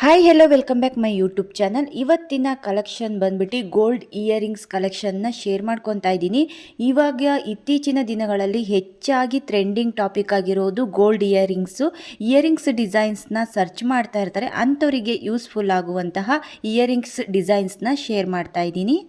Hi hello welcome back my YouTube channel. ಇವತ್ತಿನ collection ಬಂದ್ಬಿಟ್ಟು gold earrings ಕಲೆಕ್ಷನ್ನ share ಮಾಡ್ಕೊತಾ ಇದ್ದೀನಿ. ಇವಾಗ ಇತ್ತೀಚಿನ ದಿನಗಳಲ್ಲಿ ಹೆಚ್ಚಾಗಿ ಟ್ರೆಂಡಿಂಗ್ ಟಾಪಿಕ್ ಆಗಿರೋದು ಗೋಲ್ಡ್ ಇಯರಿಂಗ್ಸ್ ಡಿಸೈನ್ಸ್ನ ಸರ್ಚ್ ಮಾಡ್ತಾ ಇರ್ತಾರೆ. ಅಂಥವರಿಗೆ ಯೂಸ್ಫುಲ್ ಆಗುವಂತಹ ಇಯರಿಂಗ್ಸ್ ಡಿಸೈನ್ಸ್ನ ಶೇರ್ ಮಾಡ್ತಾ ಇದ್ದೀನಿ.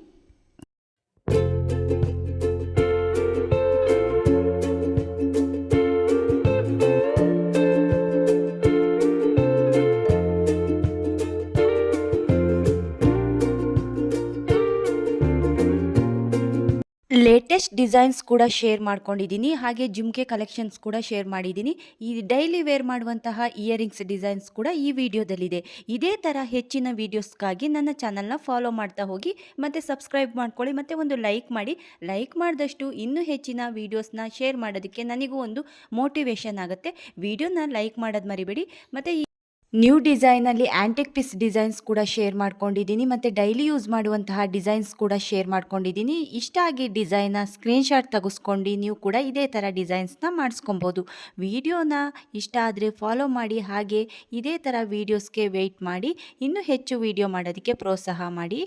ಲೇಟೆಸ್ಟ್ ಡಿಸೈನ್ಸ್ ಕೂಡ ಶೇರ್ ಮಾಡ್ಕೊಂಡಿದ್ದೀನಿ, ಹಾಗೆ ಜುಮ್ಕೆ ಕಲೆಕ್ಷನ್ಸ್ ಕೂಡ ಶೇರ್ ಮಾಡಿದ್ದೀನಿ. ಈ ಡೈಲಿ ವೇರ್ ಮಾಡುವಂತಹ ಇಯರಿಂಗ್ಸ್ ಡಿಸೈನ್ಸ್ ಕೂಡ ಈ ವಿಡಿಯೋದಲ್ಲಿದೆ. ಇದೇ ಥರ ಹೆಚ್ಚಿನ ವೀಡಿಯೋಸ್ಗಾಗಿ ನನ್ನ ಚಾನಲ್ನ ಫಾಲೋ ಮಾಡ್ತಾ ಹೋಗಿ ಮತ್ತು ಸಬ್ಸ್ಕ್ರೈಬ್ ಮಾಡ್ಕೊಳ್ಳಿ ಮತ್ತು ಒಂದು ಲೈಕ್ ಮಾಡಿ. ಲೈಕ್ ಮಾಡಿದಷ್ಟು ಇನ್ನೂ ಹೆಚ್ಚಿನ ವೀಡಿಯೋಸ್ನ ಶೇರ್ ಮಾಡೋದಕ್ಕೆ ನನಗೂ ಒಂದು ಮೋಟಿವೇಶನ್ ಆಗುತ್ತೆ. ವಿಡಿಯೋನ ಲೈಕ್ ಮಾಡೋದು ಮರಿಬೇಡಿ. ಮತ್ತು ನ್ಯೂ ಡಿಸೈನಲ್ಲಿ ಆ್ಯಂಟಿಕ್ ಪೀಸ್ ಡಿಸೈನ್ಸ್ ಕೂಡ ಶೇರ್ ಮಾಡ್ಕೊಂಡಿದ್ದೀನಿ ಮತ್ತು ಡೈಲಿ ಯೂಸ್ ಮಾಡುವಂತಹ ಡಿಸೈನ್ಸ್ ಕೂಡ ಶೇರ್ ಮಾಡ್ಕೊಂಡಿದ್ದೀನಿ. ಇಷ್ಟ ಆಗಿ ಡಿಸೈನ್ನ ಸ್ಕ್ರೀನ್ಶಾಟ್ ತೆಗೆಸ್ಕೊಂಡು ನೀವು ಕೂಡ ಇದೇ ಥರ ಡಿಸೈನ್ಸ್ನ ಮಾಡಿಸ್ಕೊಬೋದು. ವಿಡಿಯೋನ ಇಷ್ಟ ಆದರೆ ಫಾಲೋ ಮಾಡಿ, ಹಾಗೆ ಇದೇ ಥರ ವೀಡಿಯೋಸ್ಗೆ ವೆಯ್ಟ್ ಮಾಡಿ ಇನ್ನೂ ಹೆಚ್ಚು ವಿಡಿಯೋ ಮಾಡೋದಕ್ಕೆ ಪ್ರೋತ್ಸಾಹ ಮಾಡಿ.